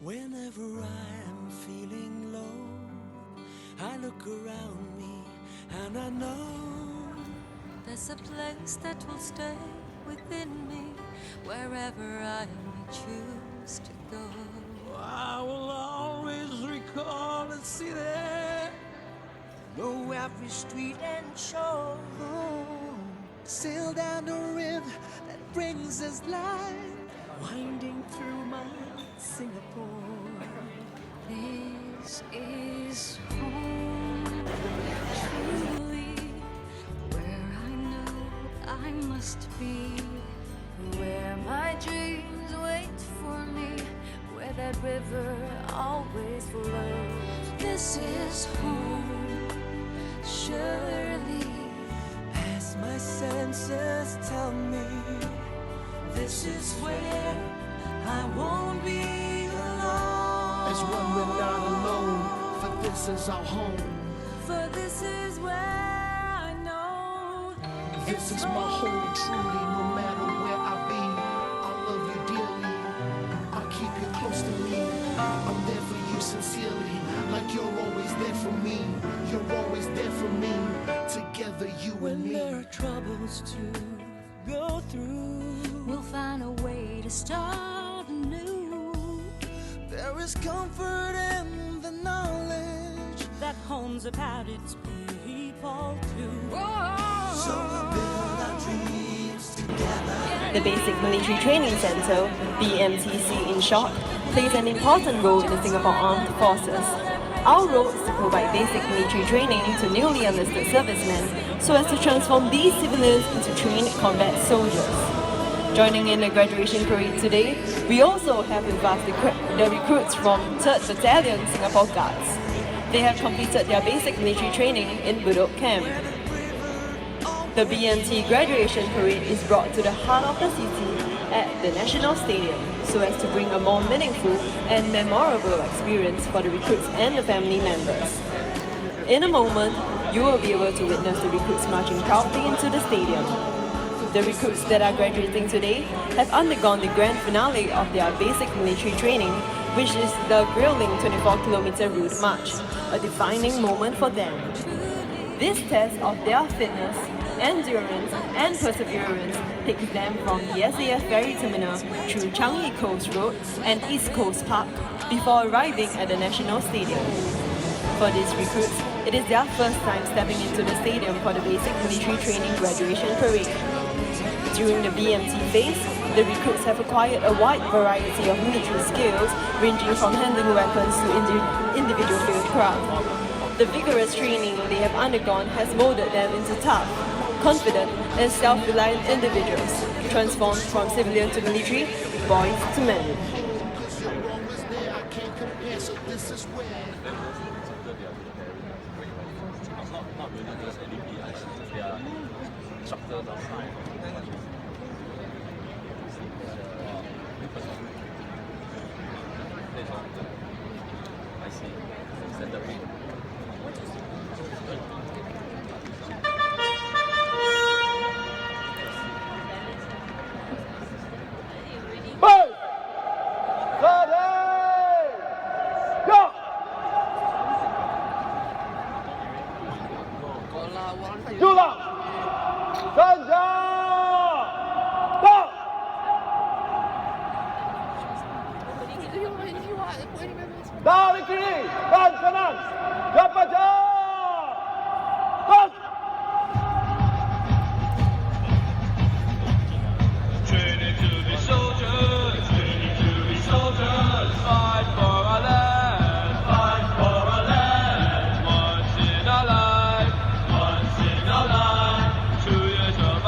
Whenever I am feeling low, I look around me and I know there's a place that will stay within me wherever I may choose to go. I will always recall the city, know every street and shore, sail down the river that brings us life, winding through my Singapore. This is home, truly, where I know I must be, where my dreams wait for me, where that river always flows. This is home, surely, As my senses tell me, this is where I won't be alone. As one, we're not alone, for this is our home. for this is where I know This is my home, truly, no matter where I be. I love you dearly, I'll keep you close to me. I'm there for you sincerely, like you're always there for me. You're always there for me, together you When and me. there are troubles to go through, we'll find a way to start anew. there is comfort in the knowledge That home's about its people too. so we'll build our dreams together. The Basic Military Training Centre, BMTC in short, plays an important role in the Singapore Armed Forces. Our role is to provide basic military training to newly enlisted servicemen so as to transform these civilians into trained combat soldiers. Joining in the graduation parade today, we also have with us the recruits from 3rd Battalion Singapore Guards. They have completed their basic military training in Bedok Camp. The BMT graduation parade is brought to the heart of the city at the National Stadium so as to bring a more meaningful and memorable experience for the recruits and the family members. In a moment, you will be able to witness the recruits marching proudly into the stadium. The recruits that are graduating today have undergone the grand finale of their basic military training, which is the grilling 24-kilometer route march, a defining moment for them. This test of their fitness, endurance and perseverance takes them from the SAF ferry terminal through Changi Coast Road and East Coast Park before arriving at the National Stadium. For these recruits, it is their first time stepping into the stadium for the basic military training graduation parade. During the BMT phase, the recruits have acquired a wide variety of military skills ranging from handling weapons to individual field craft. The vigorous training they have undergone has molded them into tough, confident and self-reliant individuals, transformed from civilian to military, boys to men. Dari kiri dan kanan, cepat cepat. Training to be soldiers, training to be soldiers. Fight for our land, fight for our land. Once in our life, once in our life. 2 years of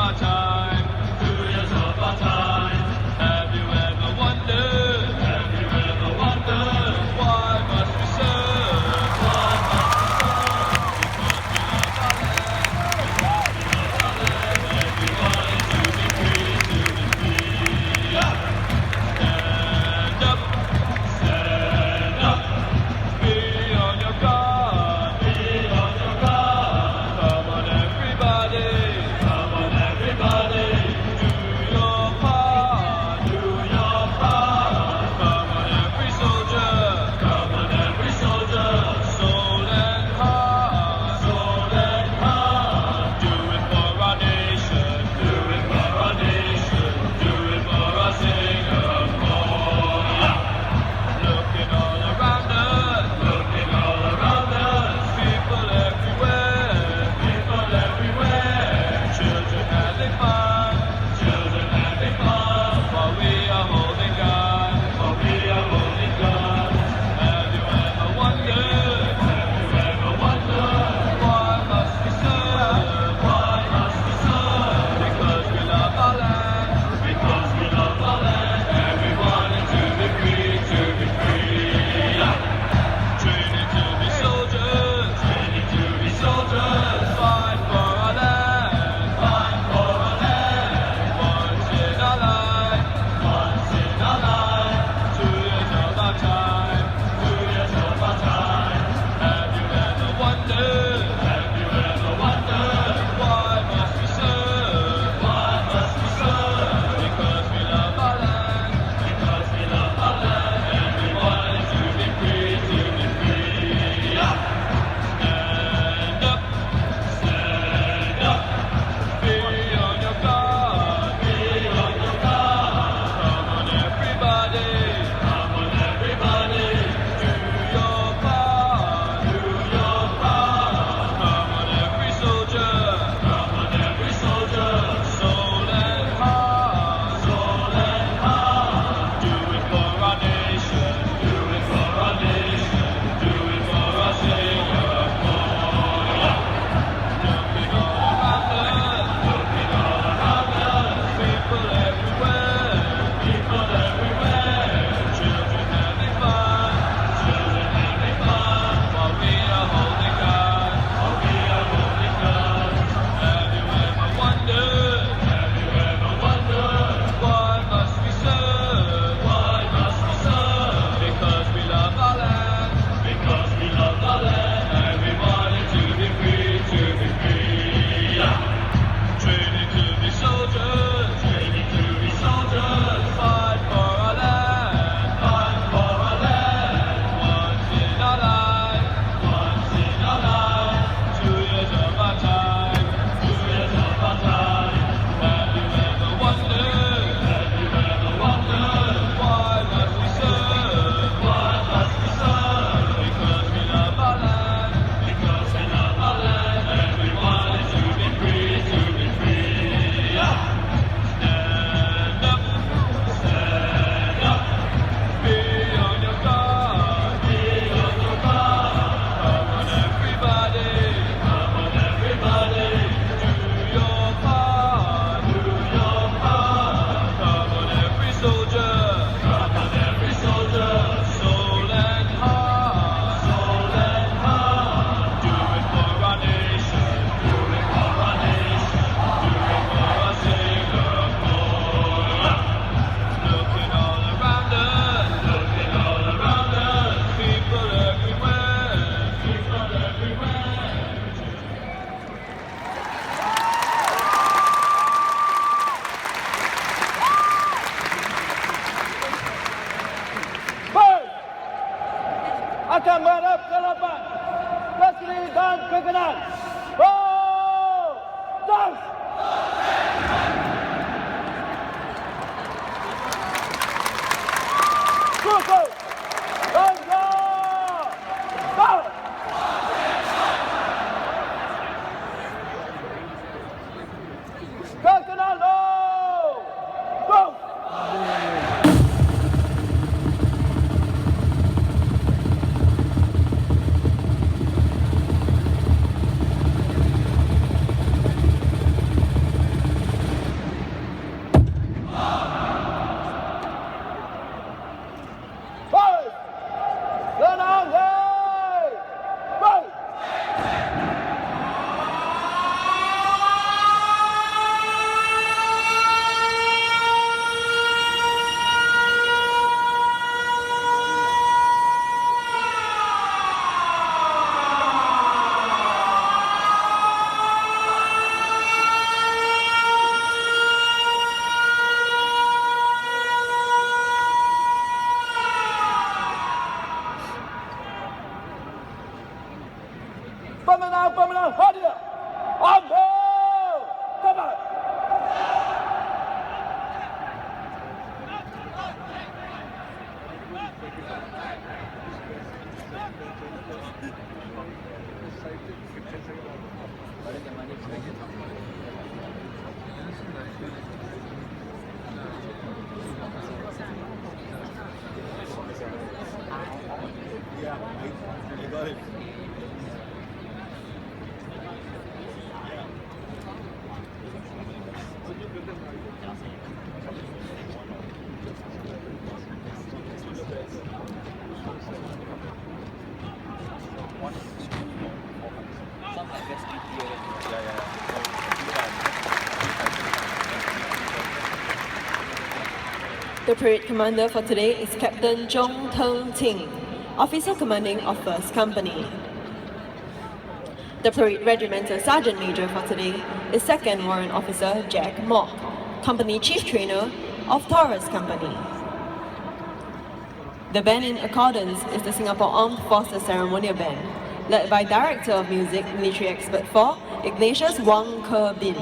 Pemenang, hadir. Ambil. Tepat. The parade commander for today is Captain Ronald Ng, Officer Commanding of 1st Company. The parade regimental sergeant major for today is 2nd Warrant Officer Jack Mock, Company Chief Trainer of Taurus Company. The band in accordance is the Singapore Armed Forces Ceremonial Band, led by Director of Music, Military Expert 4, Ignatius Wang Ke Bin.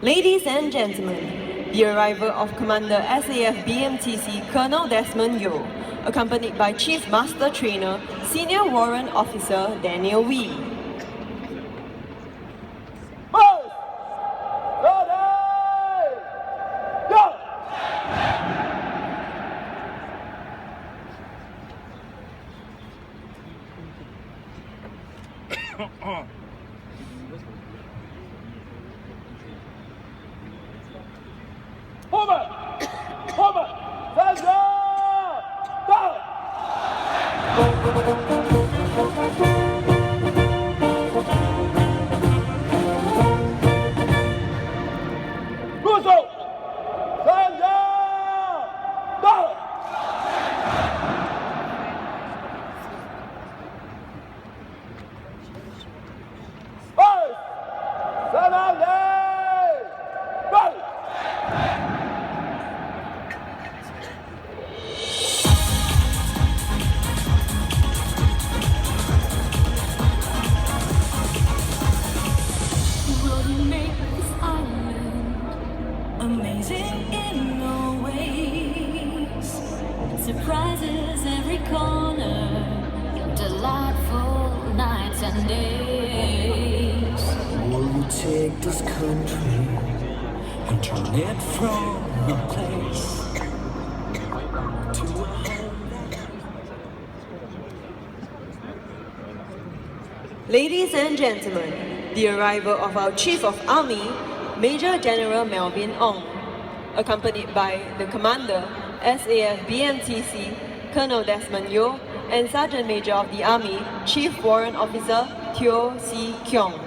Ladies and gentlemen, the arrival of Commander SAF BMTC Colonel Desmond Yeoh, accompanied by Chief Master Trainer, Senior Warrant Officer Daniel Wee. Amazing in all ways, surprises every corner, delightful nights and days. Will you take this country and turn it from a place to a home? Ladies and gentlemen, the arrival of our Chief of Army, Major General Melvin Ong, accompanied by the Commander, SAF BMTC, Colonel Desmond Yeoh, and Sergeant Major of the Army, Chief Warrant Officer Teo Si Kyong.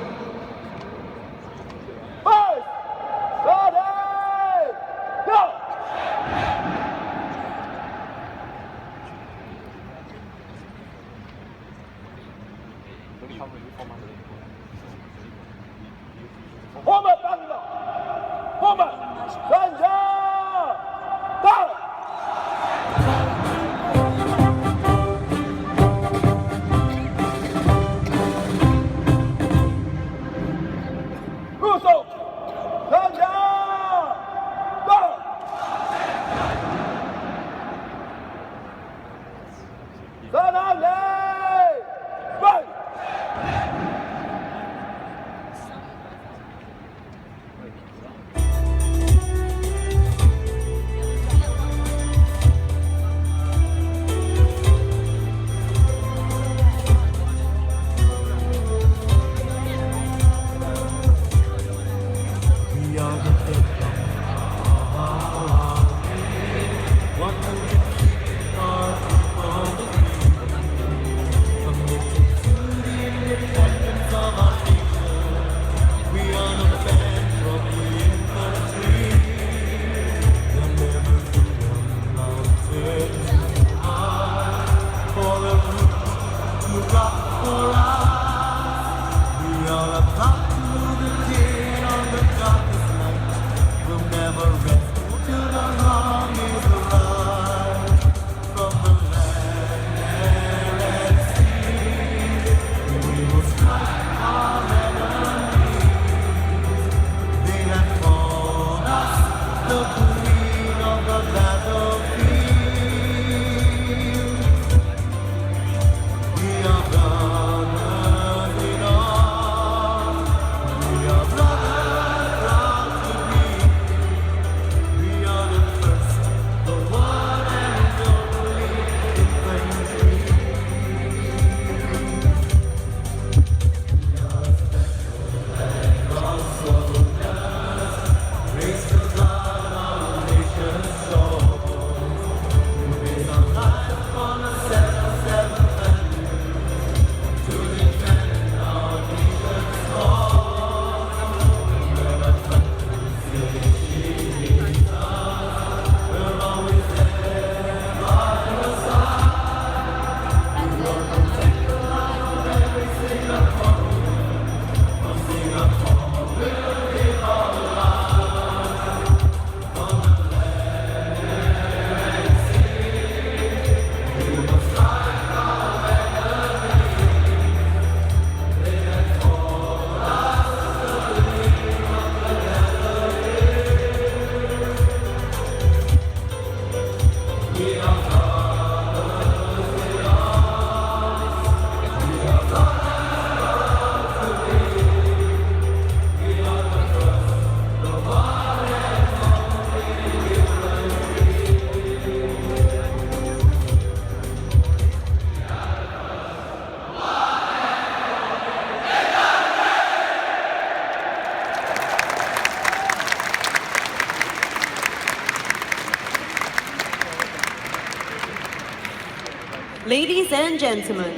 Ladies and gentlemen,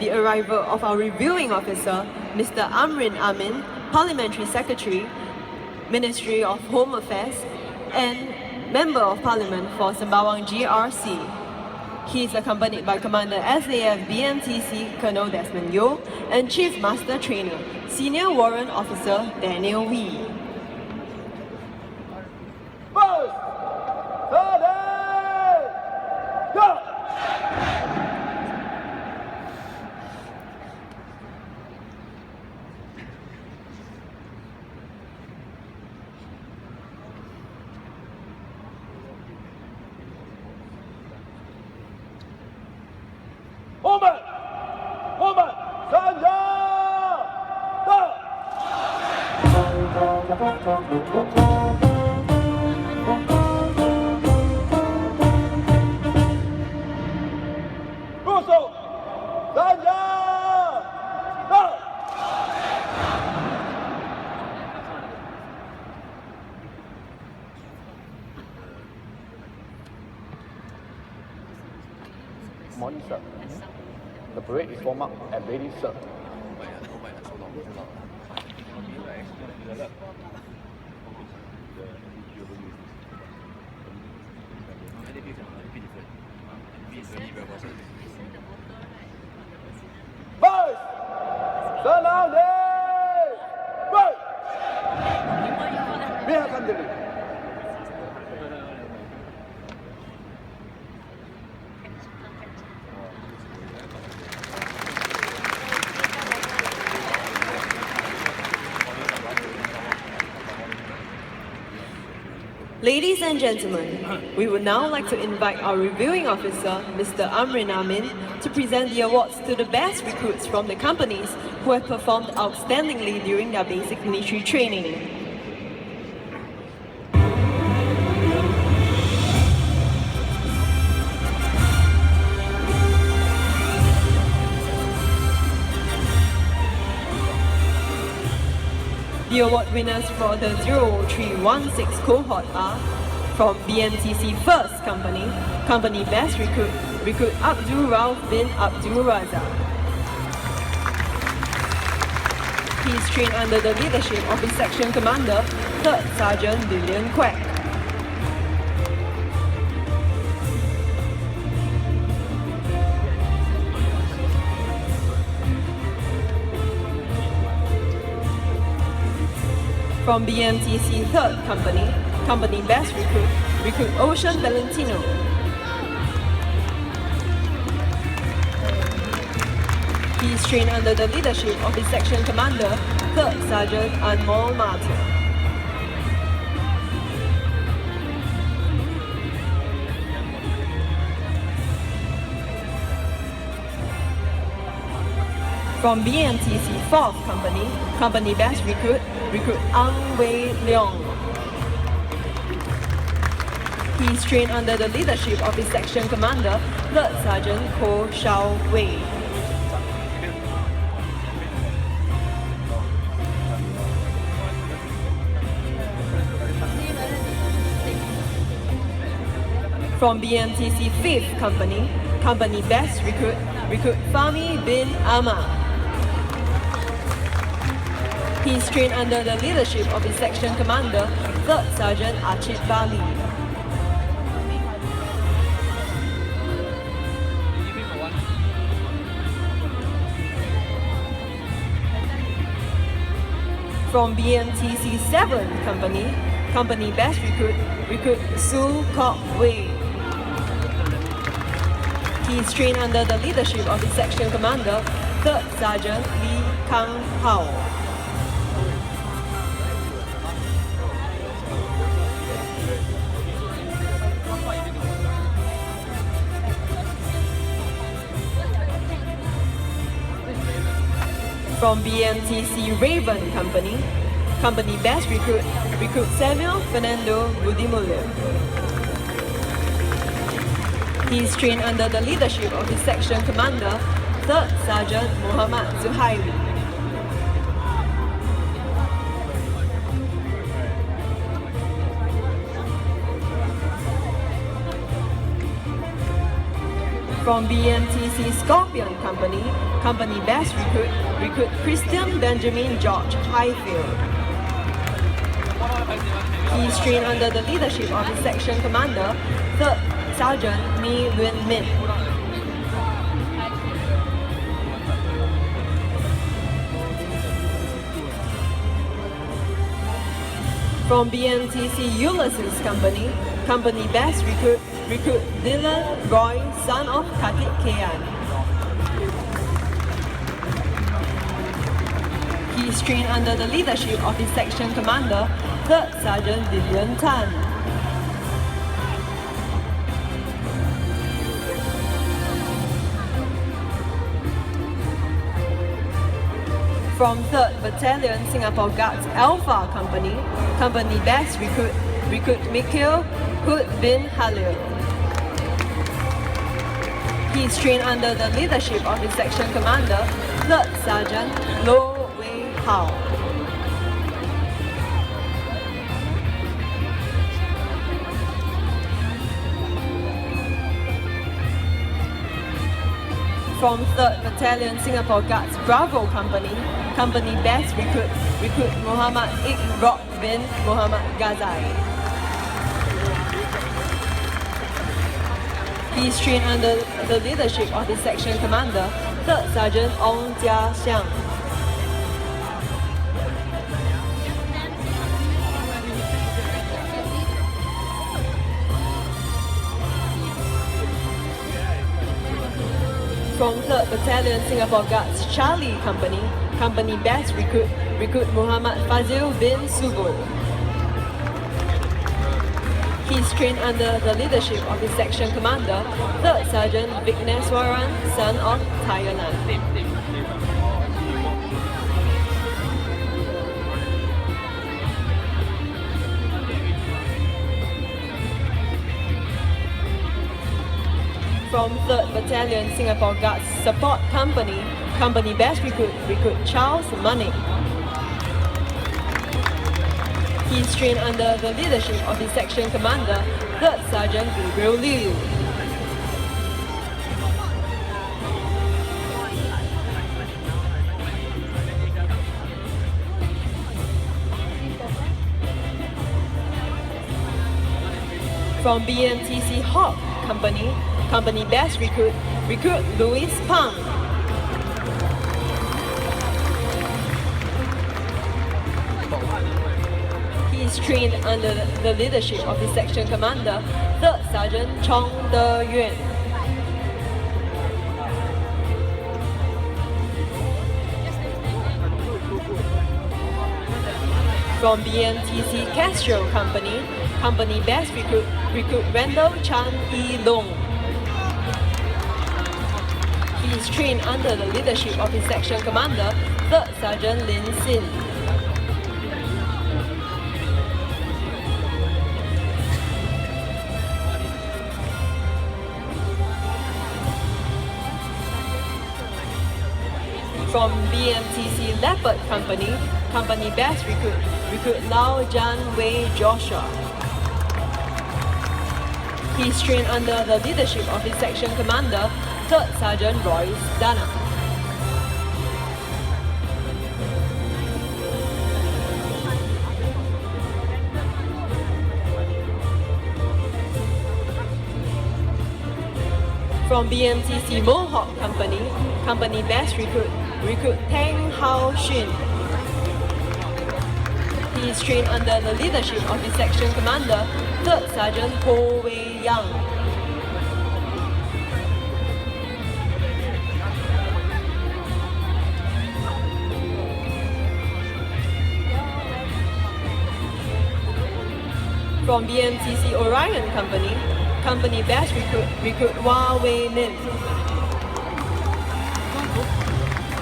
the arrival of our reviewing officer, Mr. Amrin Amin, Parliamentary Secretary, Ministry of Home Affairs, and Member of Parliament for Sembawang GRC. He is accompanied by Commander SAF BMTC Colonel Desmond Yeo and Chief Master Trainer, Senior Warrant Officer Daniel Wee. First, ready, go! Woman, Sanja! Russo! Sanja! Morning, sir. The parade is warm up and ready, sir. Boys! Surrounded! Boys! Biarkan diri. Ladies and gentlemen, we would now like to invite our reviewing officer, Mr. Amrin Amin, to present the awards to the best recruits from the companies who have performed outstandingly during their basic military training. The award winners for the 0316 cohort are from BMTC First Company, Company Best Recruit, Recruit Abdul Rauf bin Abdul Razak. He is trained under the leadership of his section commander, 3rd Sergeant Lillian Quek. From BMTC 3rd Company, Company Best Recruit, Recruit Ocean Valentino. He is trained under the leadership of his section commander, 3rd Sergeant Anmol Martin. From BMTC 4th Company, Company Best Recruit, Recruit Ang Wei Leong. He is trained under the leadership of his section commander, 3rd Sergeant Ko Xiao Wei. From BMTC 5th Company, Company Best Recruit, Recruit Fahmi bin Ahmad. He is trained under the leadership of his section commander, 3rd Sergeant Achit Bali. From BMTC 7th Company, Company Best Recruit, Recruit Su Kok Wei. He is trained under the leadership of his section commander, 3rd Sergeant Lee Kang Hao. From BMTC Raven Company, Company Best Recruit, Recruit Samuel Fernando Budimulyo. He is trained under the leadership of his section commander, 3rd Sergeant Muhammad Zuhairi. From BMTC Scorpion Company, Company Best Recruit Christian Benjamin George Highfield. He is trained under the leadership of his section commander, 3rd Sergeant Mi Luen Min. From BMTC Ulysses Company, Company Best Recruit Dylan Roy, son of Katik Kayan. He is trained under the leadership of his section commander, 3rd Sergeant Lilian Tan. From 3rd Battalion Singapore Guards Alpha Company, Company Best Recruit Mikhail Hud bin Halil. He is trained under the leadership of his section commander, 3rd Sergeant Lo Wei Hao. From 3rd Battalion Singapore Guards Bravo Company, Company Best Recruit Muhammad Iqrok bin Muhammad Ghazai. He is trained under the leadership of his section commander, 3rd Sergeant Ong Jia Xiang. From 3rd Battalion Singapore Guards Charlie Company, Company Best Recruit Muhammad Fazil bin Subul. He is trained under the leadership of his section commander, 3rd Sergeant Vigneswaran, son of Thailand. From 3rd Battalion Singapore Guards Support Company, Company Best Recruit Charles Manning. He is trained under the leadership of his section commander, 3rd Sergeant Gabriel Liu. From BMTC Hawk Company, Company Best Recruit Louis Pang. He is trained under the leadership of his section commander, 3rd Sergeant Chong De Yuan. From BMTC Castro Company, Company Best Recruit Randall Chan Yi Long. He is trained under the leadership of his section commander, 3rd Sergeant Lin Sin. From BMTC Leopard Company, Company Best Recruit Lao Jan Wei Joshua. He is trained under the leadership of his section commander, 3rd Sergeant Royce Dana. From BMTC Mohawk Company, Company Best Recruit Tang Hao Xun. He is trained under the leadership of his section commander, 3rd Sergeant Ho Wei Yang. From BMTC Orion Company, Company Best Recruit Hua Wei Min.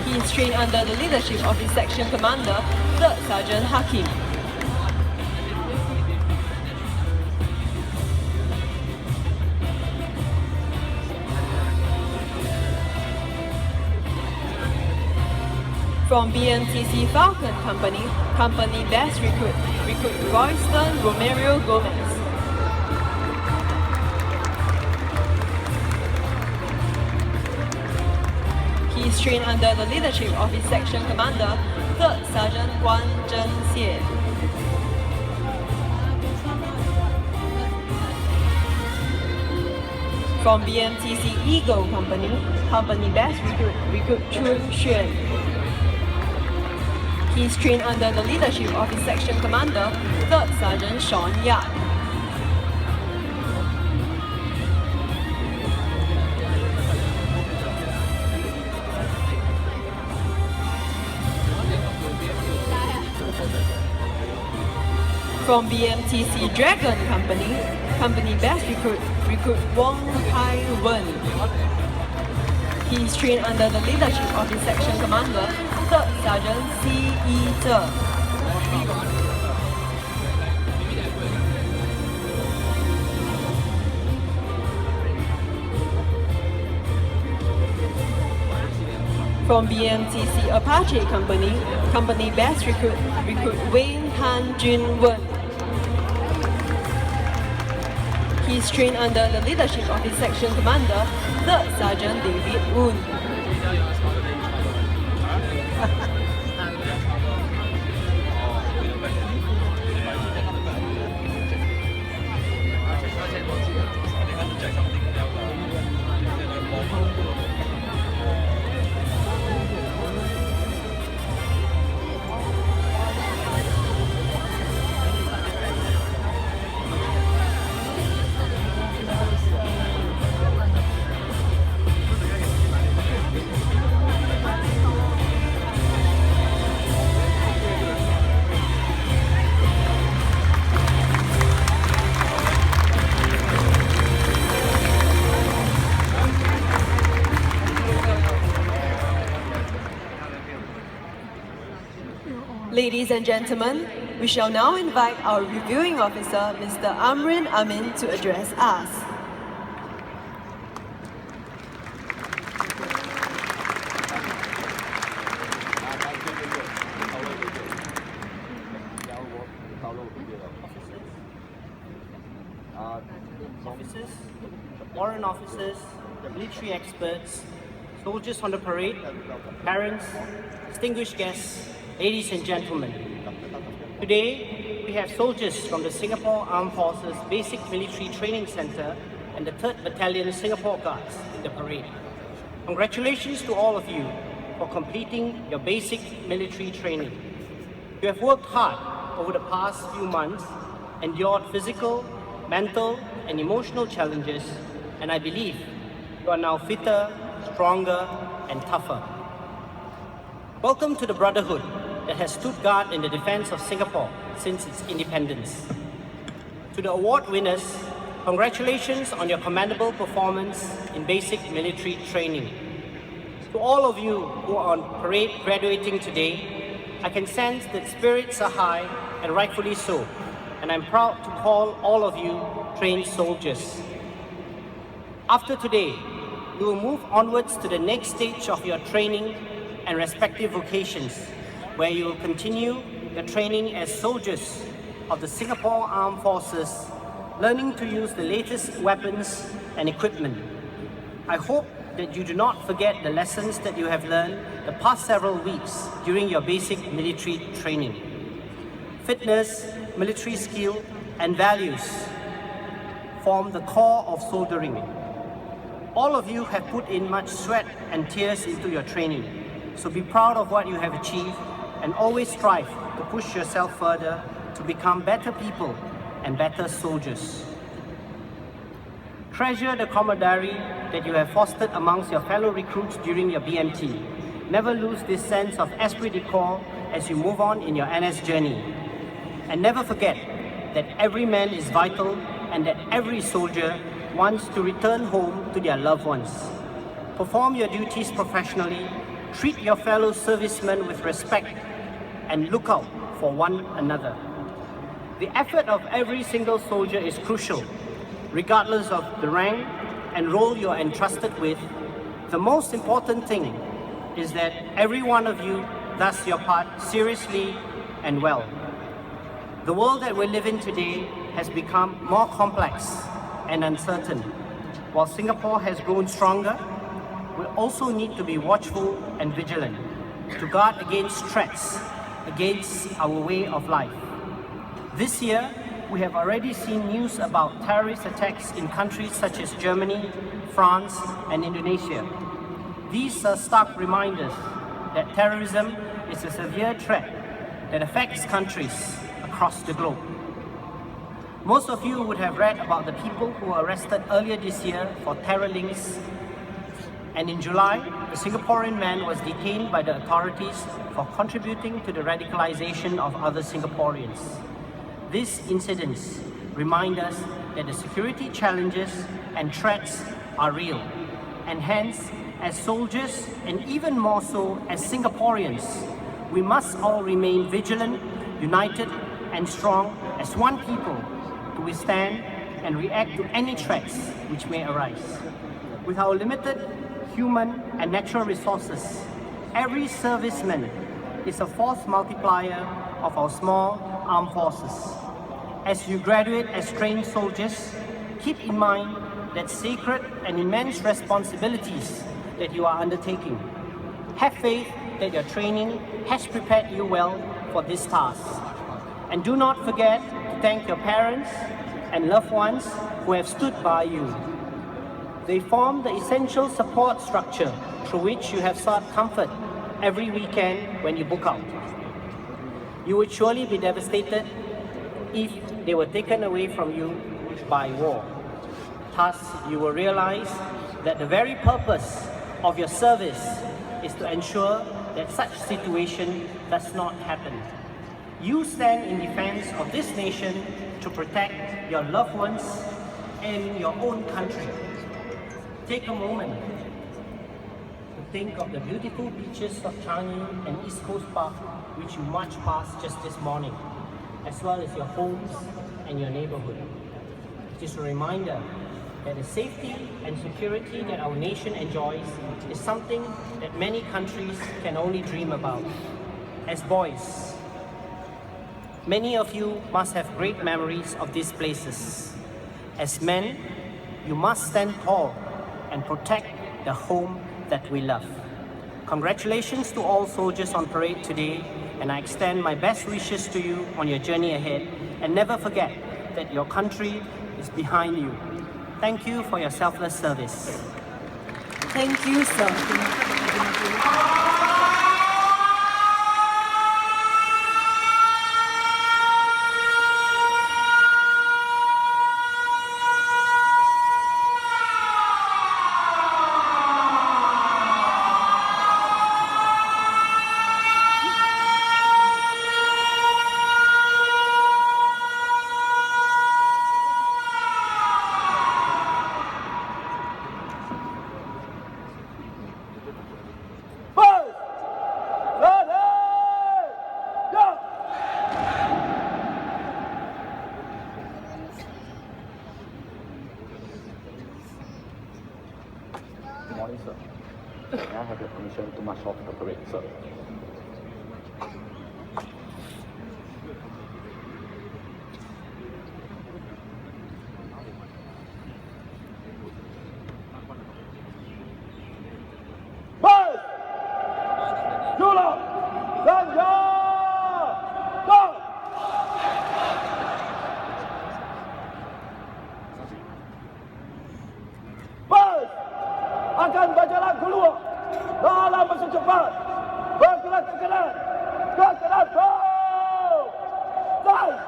He is trained under the leadership of his section commander, 3rd Sergeant Hakim. From BMTC Falcon Company, Company Best Recruit Royston Romero Gomez. He is trained under the leadership of his section commander, 3rd Sergeant Guan Zhenxie. From BMTC Eagle Company, Company Best Recruit Chun Xuan. He is trained under the leadership of his section commander, 3rd Sergeant Sean Yap. From BMTC Dragon Company, Company Best Recruit Wong Kai Wen. He is trained under the leadership of his section commander, 3rd Sergeant C.E. Zhe. From BMTC Apache Company, Company Best Recruit Wayne Han Jun Wen. He is trained under the leadership of his section commander, 3rd Sergeant David Woon. Ladies and gentlemen, we shall now invite our reviewing officer, Mr. Amrin Amin, to address us. Officers, the warrant officers, the military experts, soldiers on the parade, parents, distinguished guests, ladies and gentlemen. Today, we have soldiers from the Singapore Armed Forces Basic Military Training Center and the 3rd Battalion Singapore Guards in the parade. Congratulations to all of you for completing your basic military training. You have worked hard over the past few months, endured physical, mental, and emotional challenges, and I believe you are now fitter, stronger, and tougher. Welcome to the brotherhood that has stood guard in the defense of Singapore since its independence. To the award winners, congratulations on your commendable performance in basic military training. To all of you who are on parade graduating today, I can sense that spirits are high, and rightfully so, and I'm proud to call all of you trained soldiers. After today, you will move onwards to the next stage of your training and respective vocations, where you will continue your training as soldiers of the Singapore Armed Forces, learning to use the latest weapons and equipment. I hope that you do not forget the lessons that you have learned the past several weeks during your basic military training. Fitness, military skill, and values form the core of soldiering. All of you have put in much sweat and tears into your training, so be proud of what you have achieved and always strive to push yourself further to become better people and better soldiers. Treasure the camaraderie that you have fostered amongst your fellow recruits during your BMT. Never lose this sense of esprit de corps as you move on in your NS journey. And never forget that every man is vital and that every soldier wants to return home to their loved ones. Perform your duties professionally, treat your fellow servicemen with respect, and look out for one another. The effort of every single soldier is crucial, regardless of the rank and role you are entrusted with. The most important thing is that every one of you does your part seriously and well. The world that we live in today has become more complex and uncertain. While Singapore has grown stronger, we also need to be watchful and vigilant to guard against threats against our way of life. This year, we have already seen news about terrorist attacks in countries such as Germany, France, and Indonesia. These are stark reminders that terrorism is a severe threat that affects countries across the globe. Most of you would have read about the people who were arrested earlier this year for terror links, and in July, a Singaporean man was detained by the authorities for contributing to the radicalization of other Singaporeans. These incidents remind us that the security challenges and threats are real, and hence, as soldiers and even more so as Singaporeans, we must all remain vigilant, united and strong as one people to withstand and react to any threats which may arise. With our limited human and natural resources, every serviceman is a force multiplier of our small armed forces. As you graduate as trained soldiers, keep in mind that sacred and immense responsibilities that you are undertaking. Have faith that your training has prepared you well for this task. And do not forget to thank your parents and loved ones who have stood by you. They form the essential support structure through which you have sought comfort every weekend when you book out. You would surely be devastated if they were taken away from you by war. Thus, you will realize that the very purpose of your service is to ensure that such situation does not happen. You stand in defense of this nation to protect your loved ones and your own country. Take a moment to think of the beautiful beaches of Changi and East Coast Park which you marched past just this morning, as well as your homes and your neighborhood. It is a reminder that the safety and security that our nation enjoys is something that many countries can only dream about. As boys, many of you must have great memories of these places. As men, you must stand tall and protect the home that we love. Congratulations to all soldiers on parade today, and I extend my best wishes to you on your journey ahead. And never forget that your country is behind you. Thank you for your selfless service. Thank you, sir. Good morning, sir. May I have your permission to march off the parade, sir? Akan berjalan keluar dalam masa cepat. Bergerak ke kanan, go! Fight!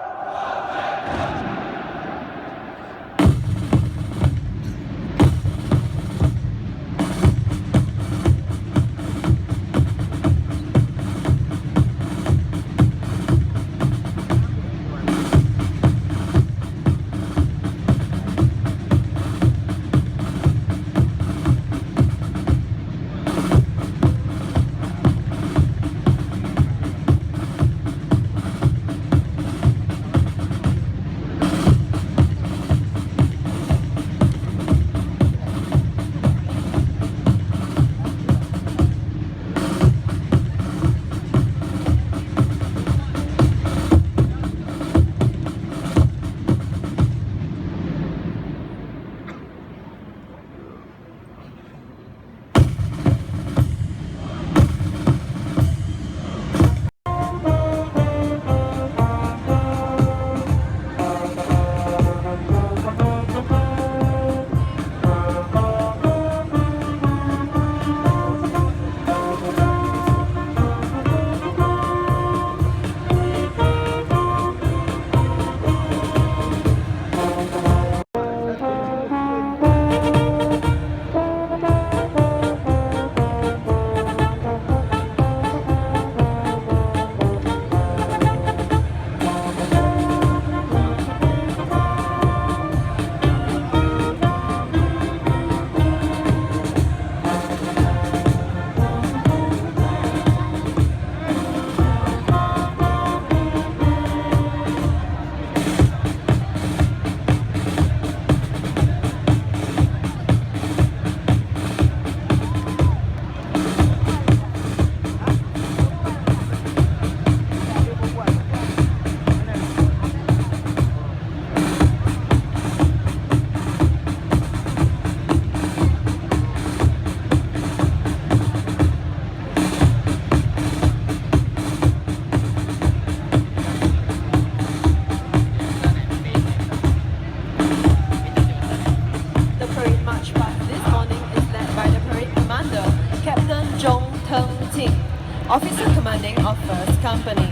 Officer Commanding of 1st Company.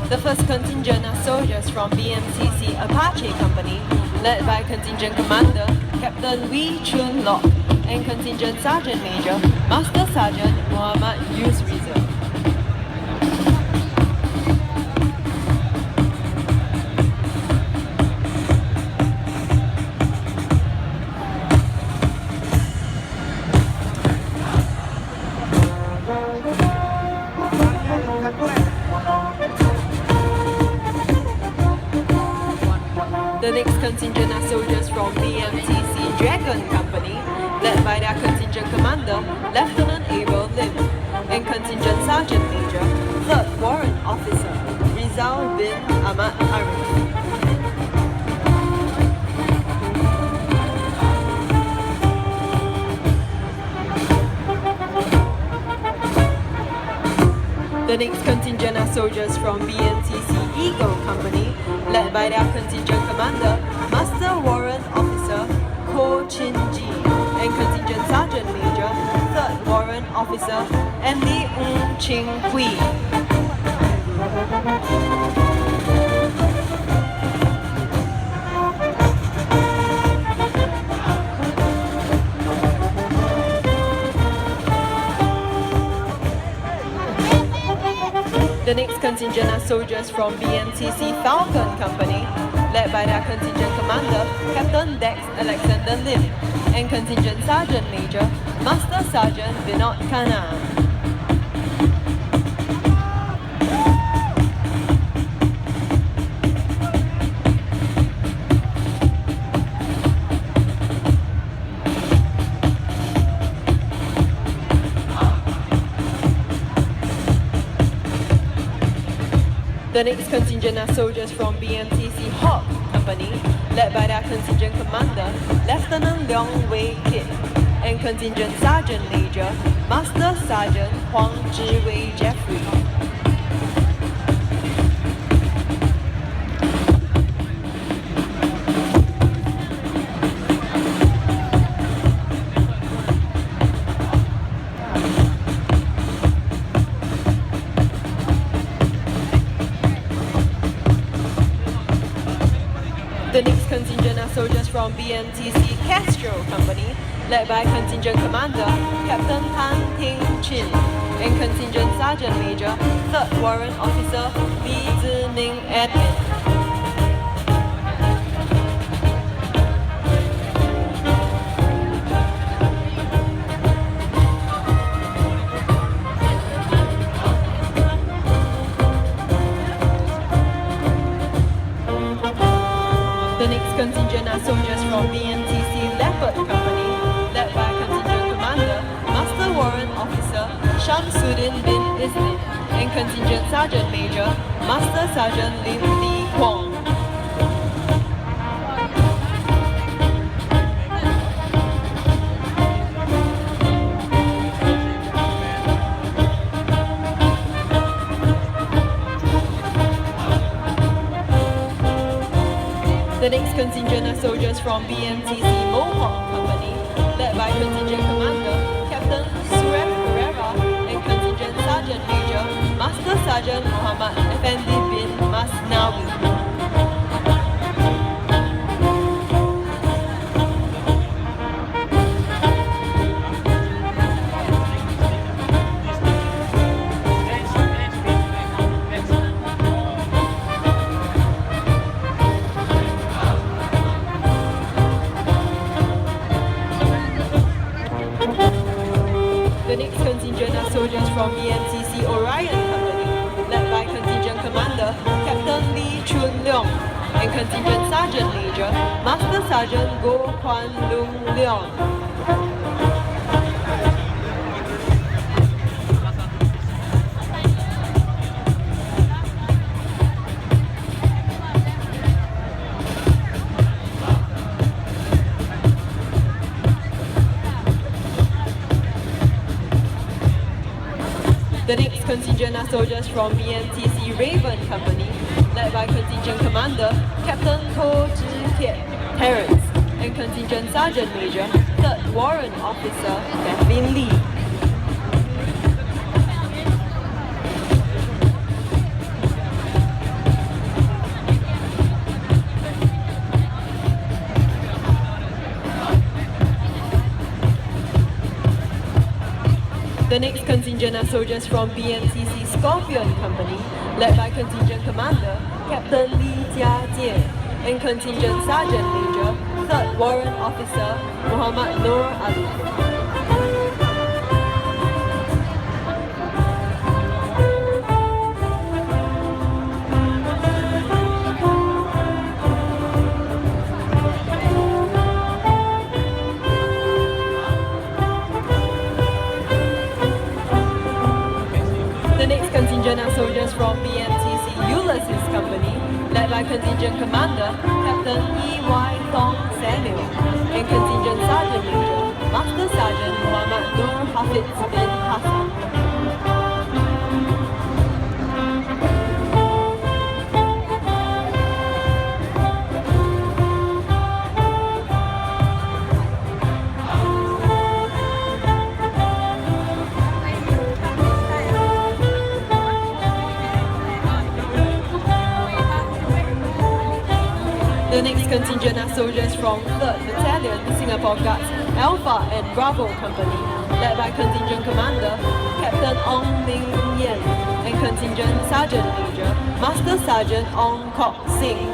The 1st Contingent are soldiers from BMTC Apache Company, led by Contingent Commander Captain Wee Chun Lok and Contingent Sergeant Major Master Sergeant Muhammad Yusriza. The next contingent are soldiers from BMTC Dragon Company, led by their contingent commander, Lieutenant Abel Lim, and contingent sergeant major, 3rd Warrant Officer, Rizal bin Ahmad Arif. The next contingent are soldiers from BMTC Eagle Company, led by their contingent commander, Master Warrant Officer Ko Chin Ji, and contingent sergeant major, 3rd Warrant Officer Andy Ng Ching Hui. The next contingent are soldiers from BMTC Falcon Company, led by their contingent commander, Captain Dex Alexander Lim, and contingent sergeant major, Master Sergeant Vinod Khanna. The next contingent are soldiers from BMTC Hawk Company, led by their contingent commander, Lieutenant Leong Wei Kit, and contingent sergeant major, Master Sergeant Huang Zhiwei Jeffrey. The next contingent are soldiers from BMTC Castro Company, led by contingent commander Captain Tan Ting Chin and contingent sergeant major 3rd Warrant Officer Lee Zining Edwin. The next contingent are soldiers from BMTC Leopard Company, led by contingent commander, Master Warrant Officer Shamsuddin bin Isnin, and contingent sergeant major, Master Sergeant Lim Lee Kwong. The next contingent are soldiers from BMTC Mohawk Company, led by contingent commander Captain Suref Pereira and contingent sergeant major Master Sergeant Muhammad Effendi bin Masnawi. The next contingent are soldiers from BMTC Orion Company, led by contingent commander Captain Lee Chun Leong and contingent sergeant major Master Sergeant Goh Kwan Lung Leong. The next contingent are soldiers from BMTC Raven Company, led by contingent commander Captain Ko Zhi Kiet Terrence and contingent sergeant major 3rd Warrant Officer Devin Lee. The next contingent are soldiers from BMTC Scorpion Company, led by Contingent Commander Captain Li Jiajie and Contingent Sergeant Major 3rd Warrant Officer Muhammad Nur Ali. The next contingent are soldiers from BMTC Ulysses Company, led by Contingent Commander Captain E.Y. Thong Samuel and Contingent Sergeant Major Master Sergeant Muhammad Nur Hafiz bin Hassan. The next contingent are soldiers from 3rd Battalion Singapore Guards Alpha and Bravo Company, led by Contingent Commander Captain Ong Ling Yen and Contingent Sergeant Major Master Sergeant Ong Kok Sing.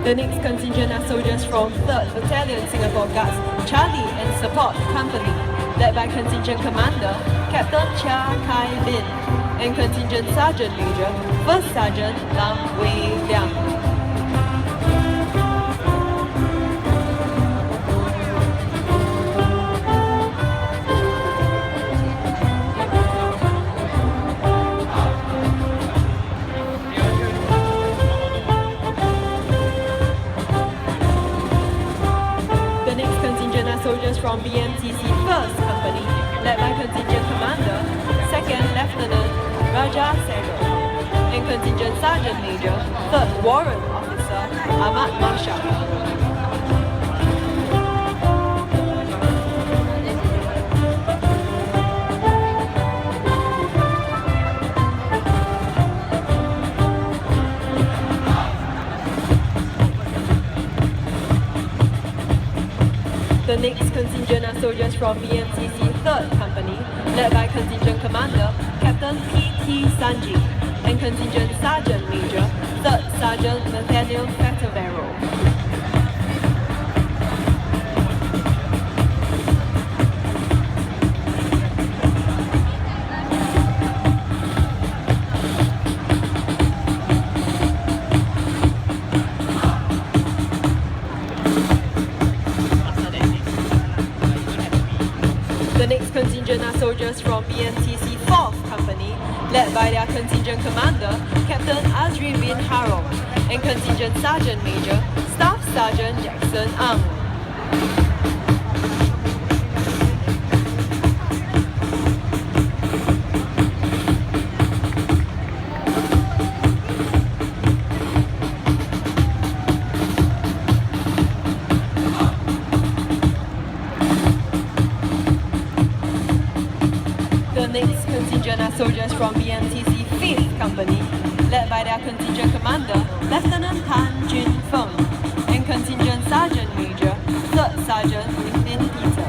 The next contingent are soldiers from 3rd Battalion Singapore Guards Charlie and Support Company, led by Contingent Commander Captain Chia Kai Bin and Contingent Sergeant Major 1st Sergeant Lam Wei Liang. Soldiers from BMTC 1st Company, led by Contingent Commander 2nd Lieutenant Raja Sego and Contingent Sergeant Major 3rd Warrant Officer Ahmad Marshall. The next contingent are soldiers from BMTC 3rd Company, led by Contingent Commander Captain P.T. Sanji and Contingent Sergeant Major 3rd Sergeant Nathaniel Fatavero. The next contingent are soldiers from BMTC 4th Company, led by their Contingent Commander, Captain Azri bin Harom, and Contingent Sergeant Major, Staff Sergeant Jackson Ang. The next contingent are soldiers from BMTC 5th Company, led by their Contingent Commander, Lieutenant Tan Jun Feng, and Contingent Sergeant Major, 3rd Sergeant Lin Peter.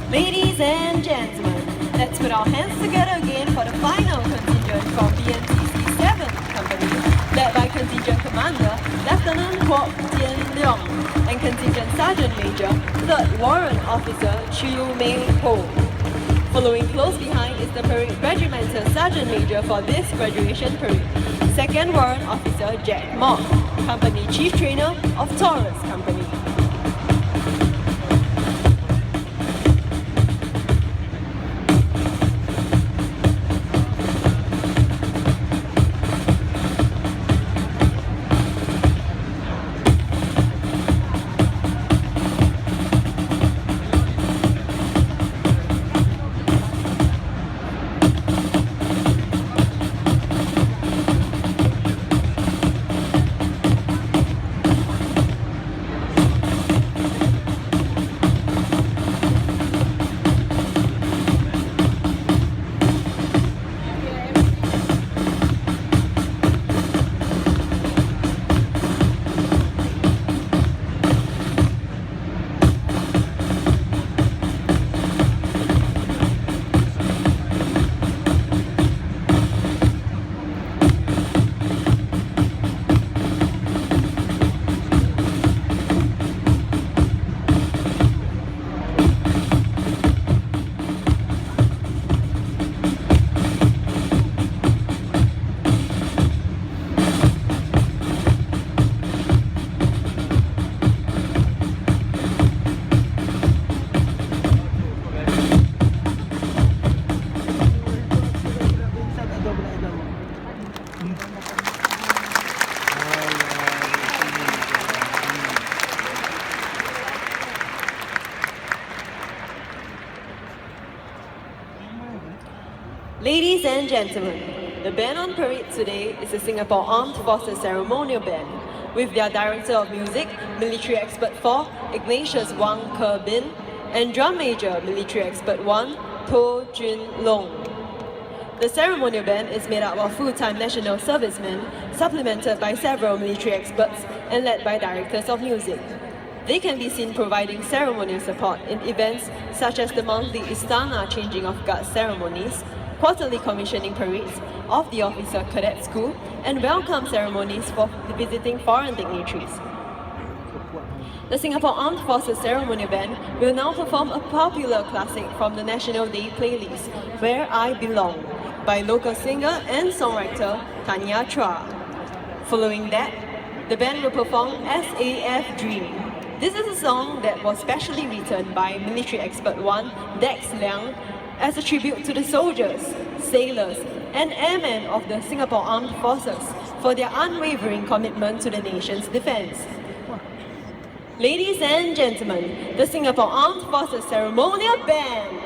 Ladies and gentlemen, let's put our hands together again for the final contingent from BMTC 7th Company, led by Contingent Commander Lieutenant Kwok Tien Leong and Contingent Sergeant Major 3rd Warrant Officer Chiu Mei Ho. Following close behind is the Parade Regimental Sergeant Major for this graduation parade, 2nd Warrant Officer Jack Mock, Company Chief Trainer of Taurus Company. Ladies and gentlemen, the band on parade today is the Singapore Armed Forces Ceremonial Band, with their Director of Music, Military Expert 4, Ignatius Wang Ke Bin, and Drum Major, Military Expert 1, To Jun Long. The ceremonial band is made up of full-time national servicemen, supplemented by several military experts and led by directors of music. They can be seen providing ceremonial support in events such as the monthly Istana Changing of Guards ceremonies, quarterly commissioning parades of the Officer Cadet School, and welcome ceremonies for visiting foreign dignitaries. The Singapore Armed Forces Ceremonial Band will now perform a popular classic from the National Day playlist, Where I Belong, by local singer and songwriter Tanya Chua. Following that, the band will perform SAF Dream. This is a song that was specially written by Military Expert 1 Dex Liang as a tribute to the soldiers, sailors, and airmen of the Singapore Armed Forces for their unwavering commitment to the nation's defense. Ladies and gentlemen, the Singapore Armed Forces Ceremonial Band.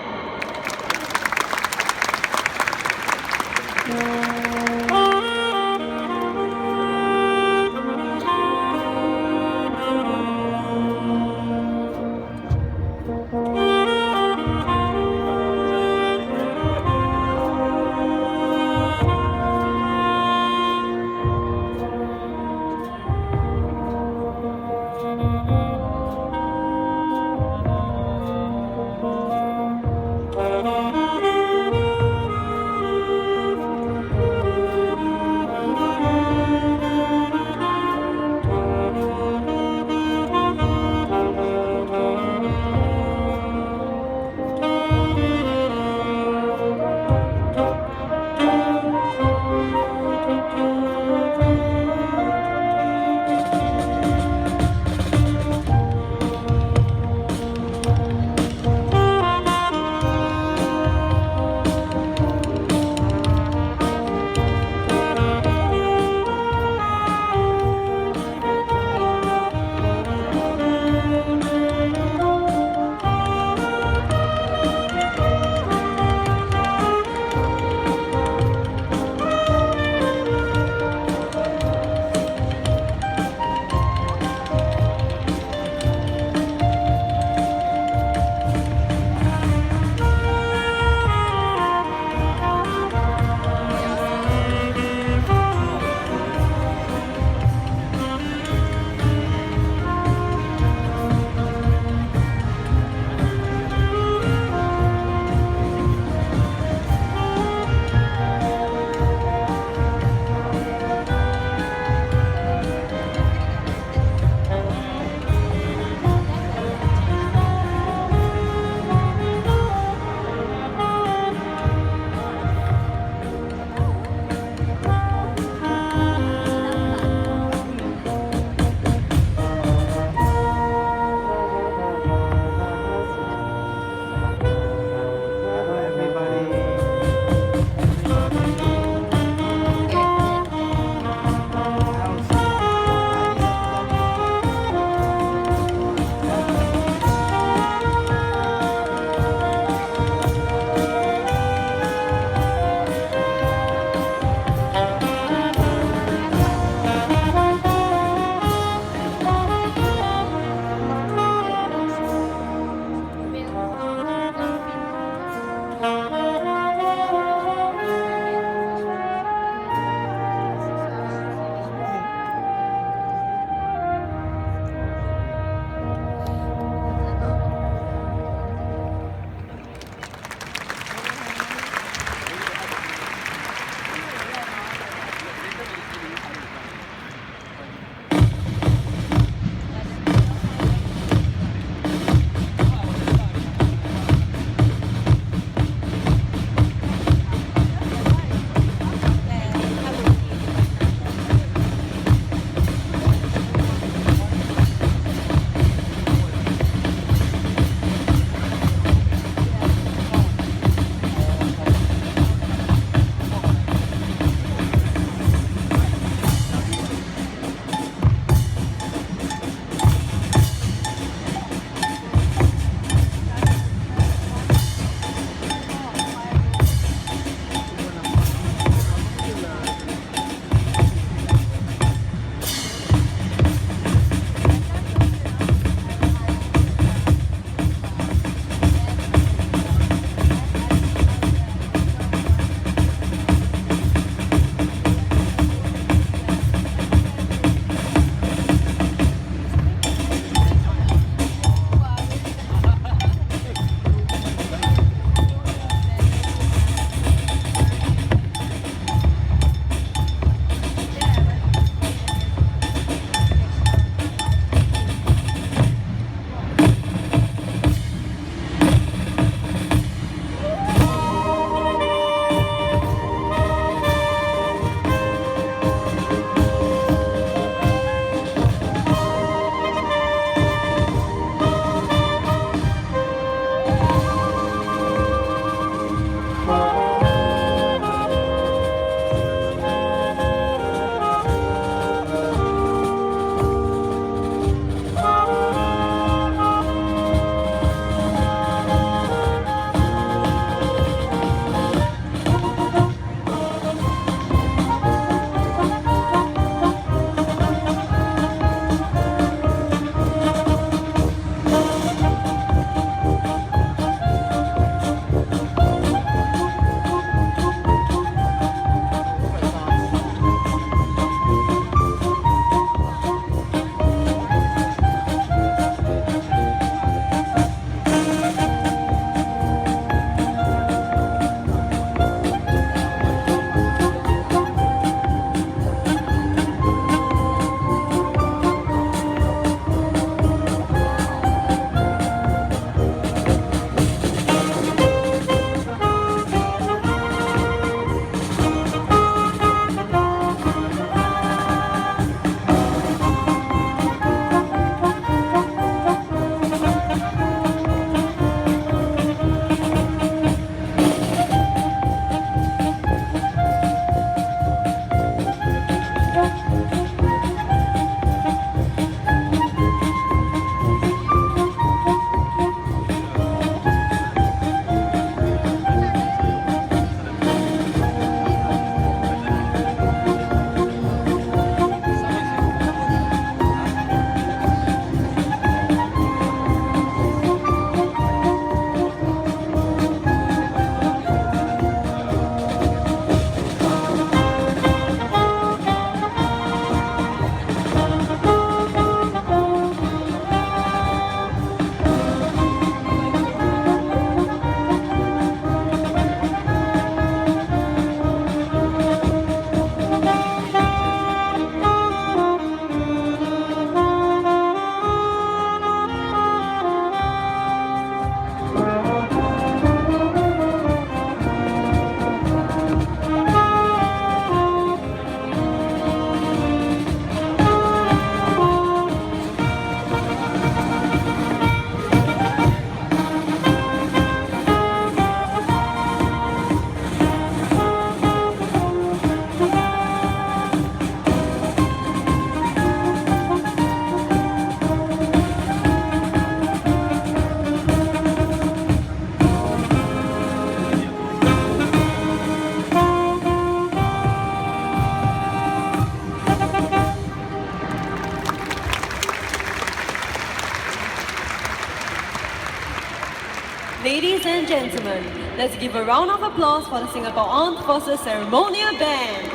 gentlemen, let's give a round of applause for the Singapore Armed Forces Ceremonial Band.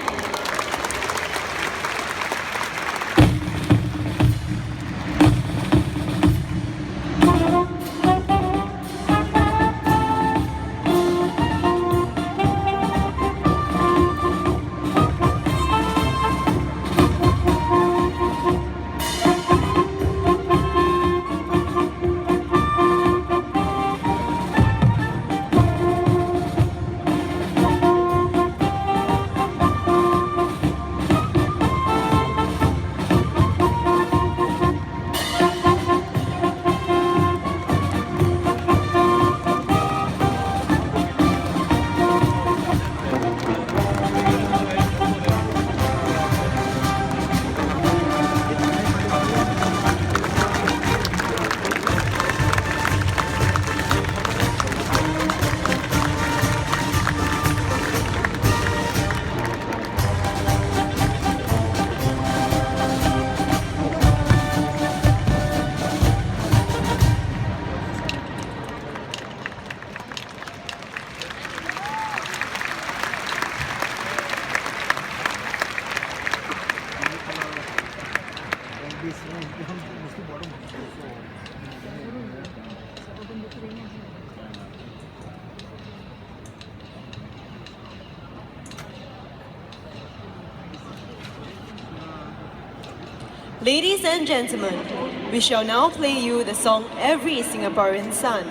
Ladies and gentlemen, we shall now play you the song Every Singaporean Son.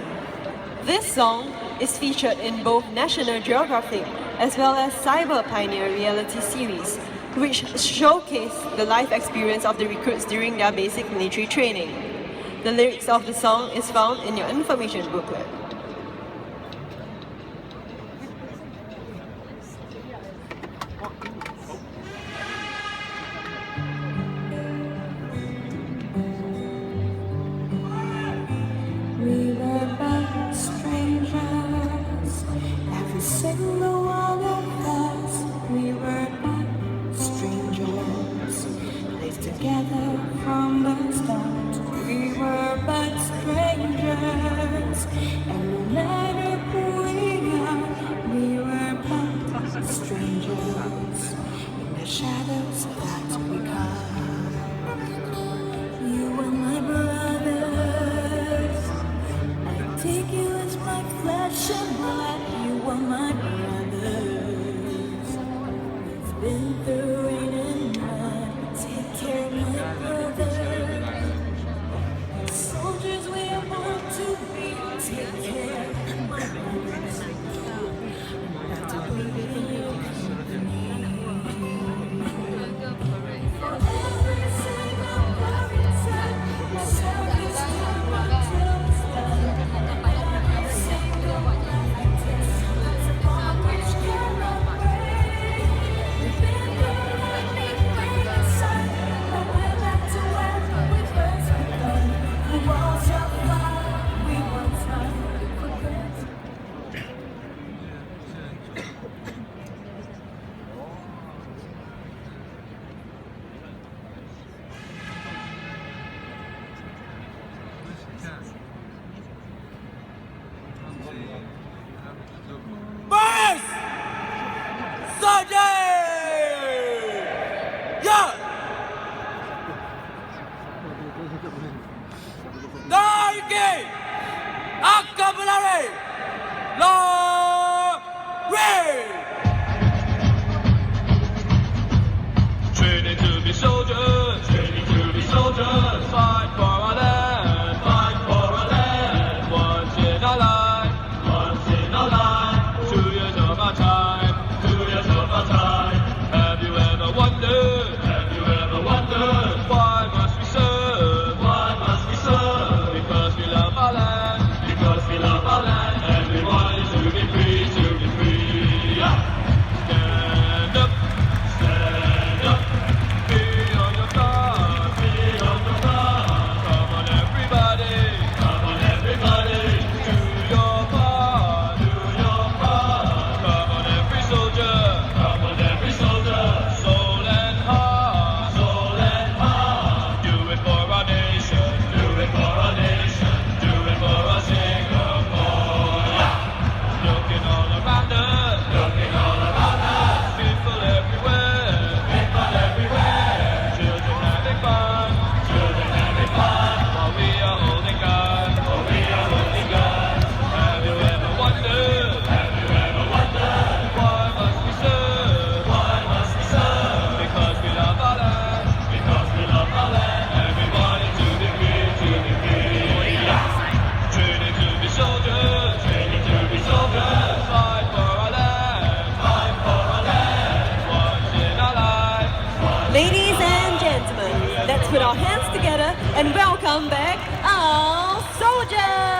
This song is featured in both National Geographic as well as Cyber Pioneer reality series, which showcase the life experience of the recruits during their basic military training. The lyrics of the song is found in your information booklet. We were but strangers, every single one of us. We were but strangers, placed together from the start. We were but strangers, and no matter who we are, we were but strangers in the shadows that we come. You were my brothers. Take you as my flesh and blood, you are my brothers. We've been through rain and mud, take care of my brothers. Soldiers we are born to be, take care of my brothers. Not to be in your company. For every single person, my service to my tombstone. welcome back our soldiers!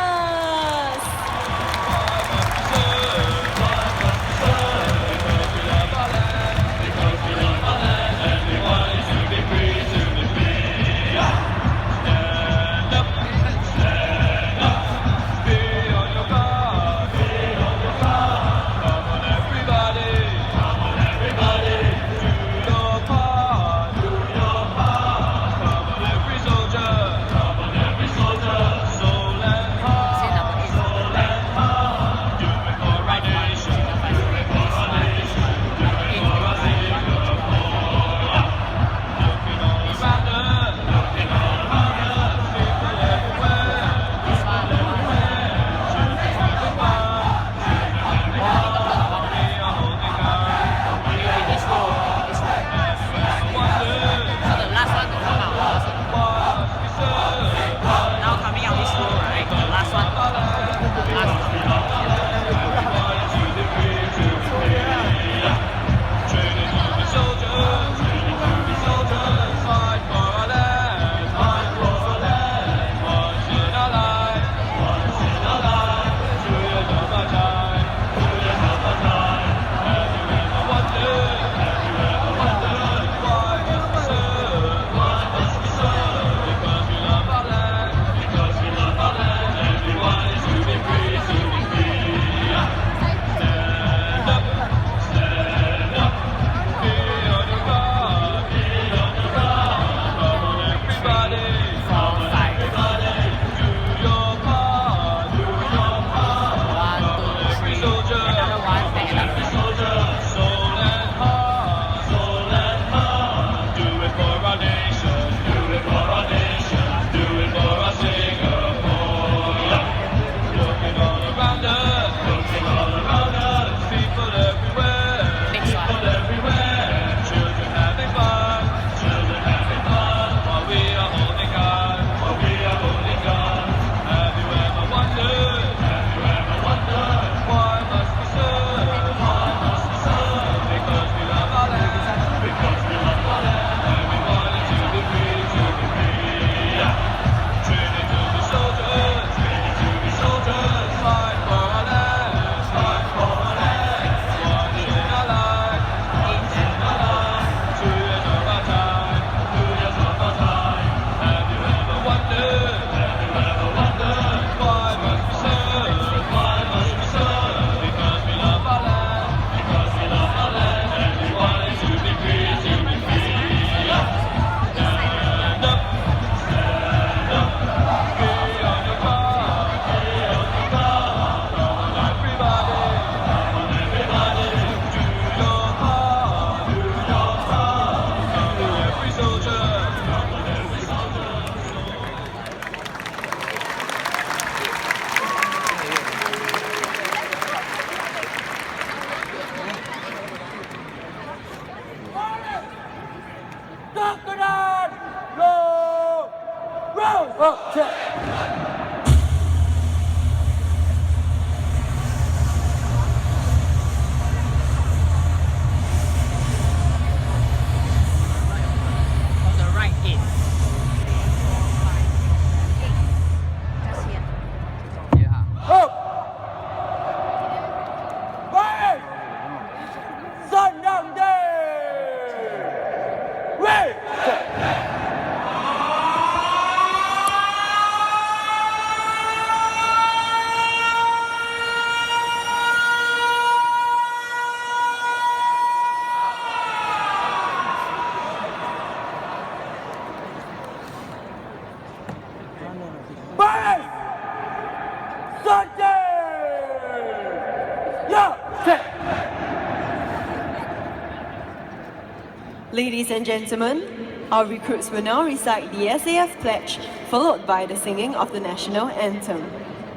Ladies and gentlemen, our recruits will now recite the SAF pledge, followed by the singing of the national anthem.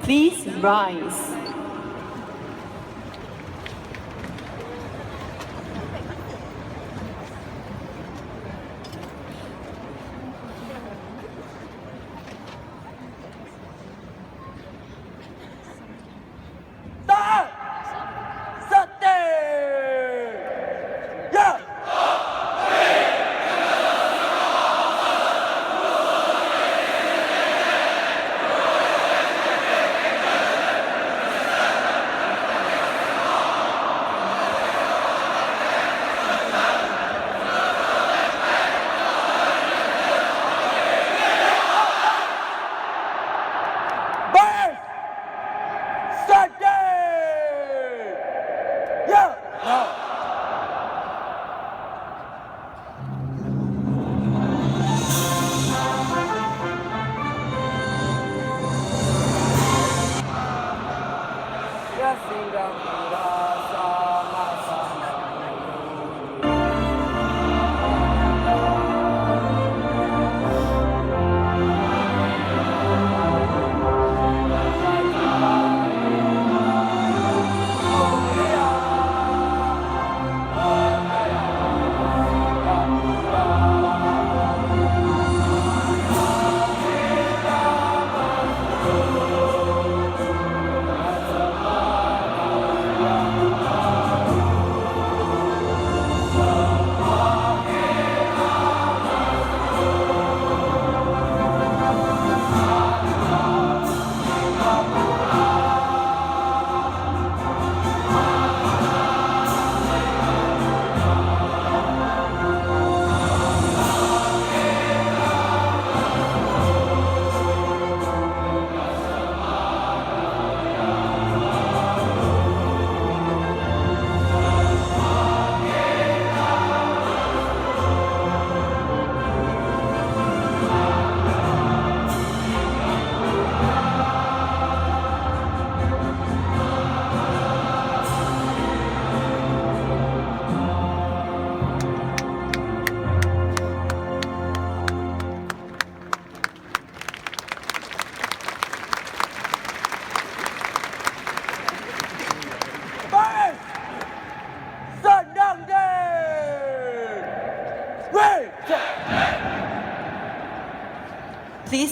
Please rise.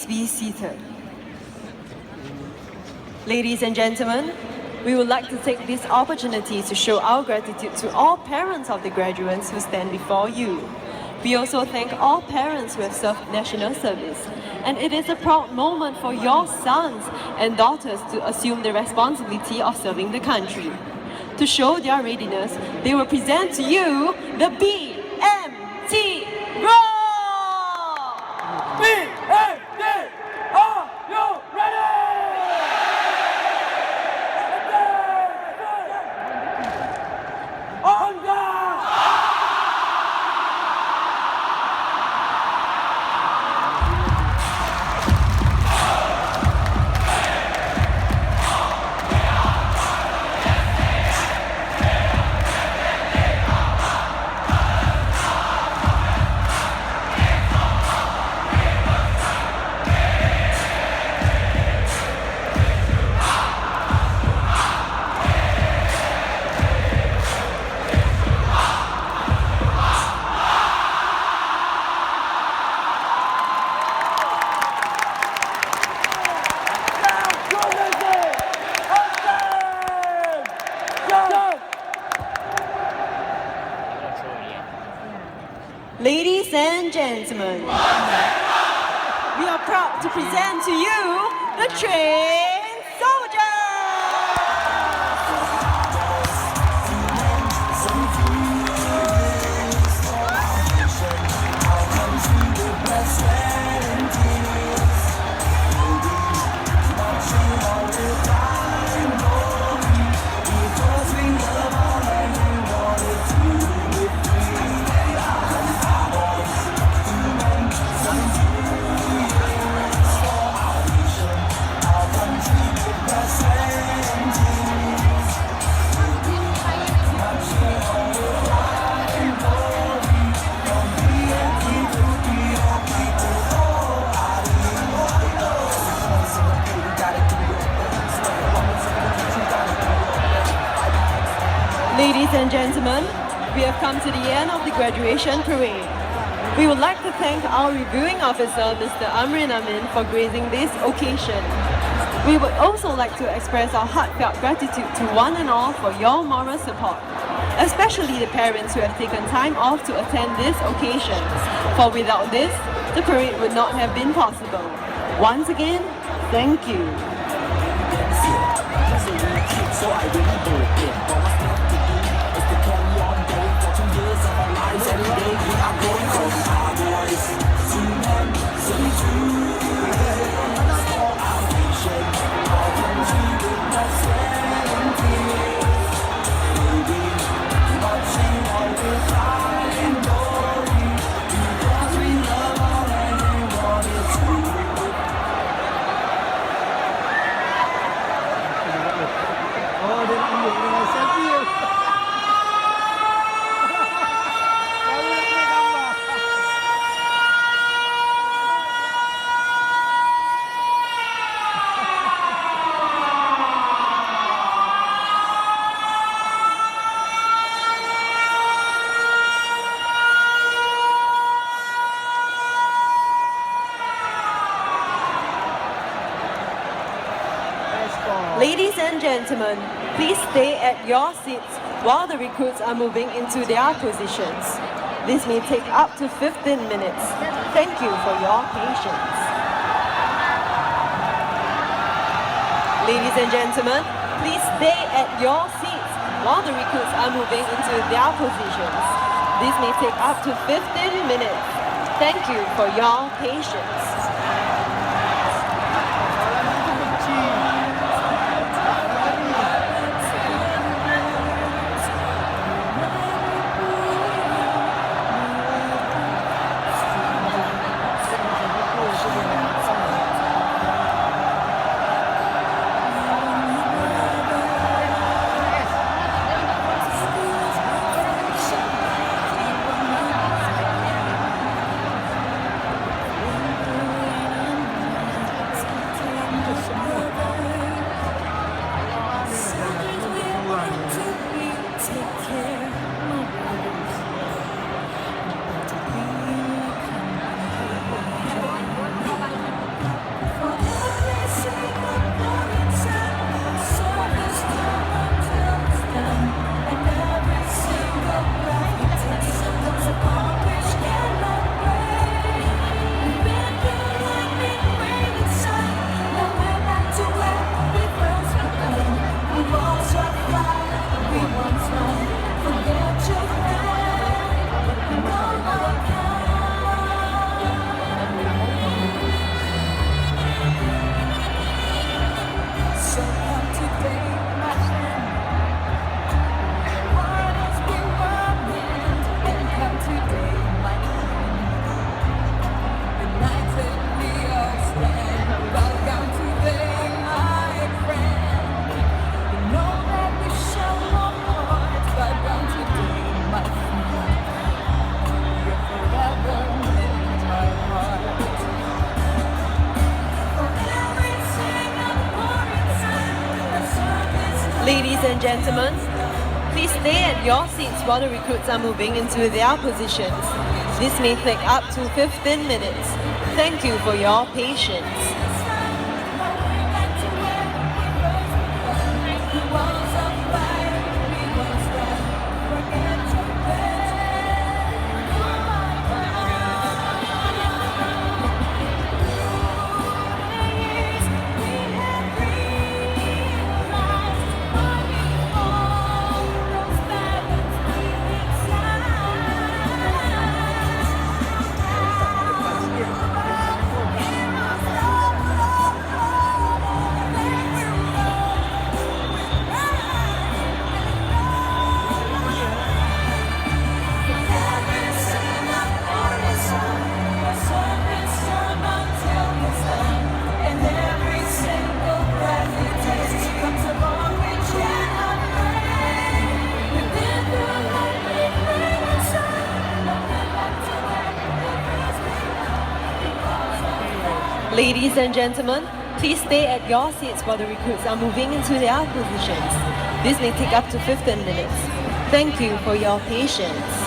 Please be seated. Ladies and gentlemen, we would like to take this opportunity to show our gratitude to all parents of the graduates who stand before you. We also thank all parents who have served national service, and it is a proud moment for your sons and daughters to assume the responsibility of serving the country. To show their readiness, they will present to you the BMT Roar! BMT, are you ready? On guard! Ladies and gentlemen, we are proud to present to you the trained soldiers! Ladies and gentlemen, we have come to the end of the graduation parade. We would like to thank our reviewing officer, Mr. Amrin Amin, for gracing this occasion. We would also like to express our heartfelt gratitude to one and all for your moral support, especially the parents who have taken time off to attend this occasion. For without this, the parade would not have been possible. Once again, thank you. So I really broke it. All my stuff to do is to carry on going for 2 years of our lives. Every day we are going from our boys to men, to for our nation, our country with blood, sweat and tears. Baby, watching all the flying glory, because we love our land and want it to. Ladies and gentlemen, please stay at your seats while the recruits are moving into their positions. This may take up to 15 minutes. Thank you for your patience. Ladies and gentlemen, please stay at your seats while the recruits are moving into their positions. This may take up to 15 minutes. Thank you for your patience. and gentlemen, please stay at your seats while the recruits are moving into their positions. This may take up to 15 minutes. Thank you for your patience. Ladies and gentlemen, please stay at your seats while the recruits are moving into their positions. This may take up to 15 minutes. Thank you for your patience.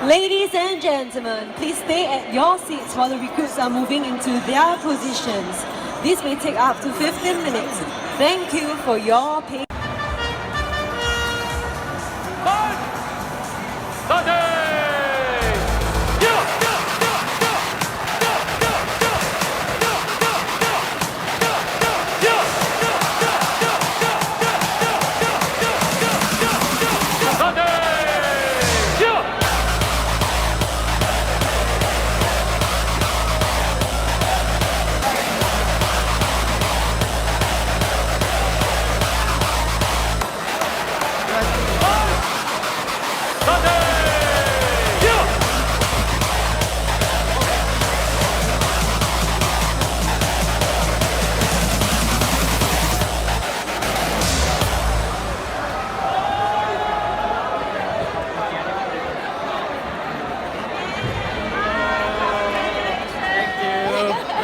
Ladies and gentlemen, please stay at your seats while the recruits are moving into their positions. This may take up to 15 minutes. Thank you for your patience.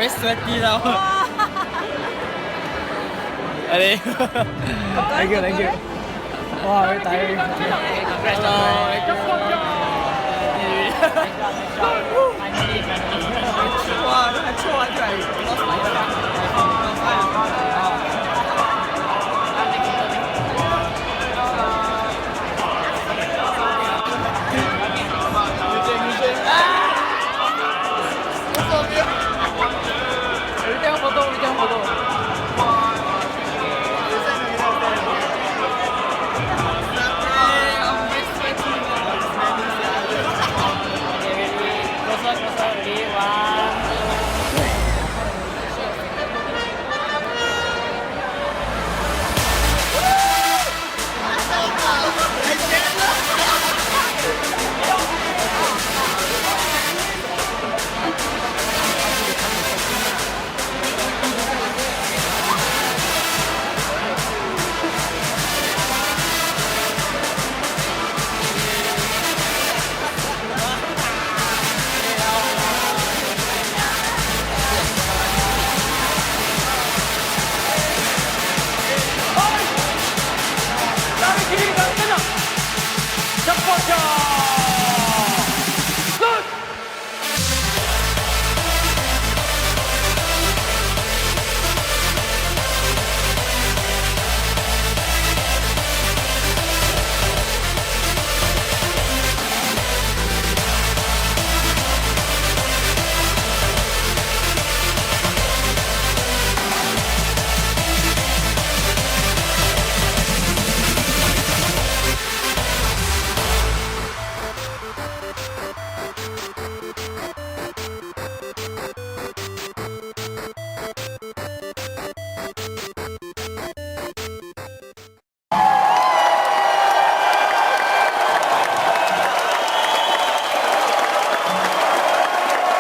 Very sweaty now. Thank you. Wow, very tiring. Congrats.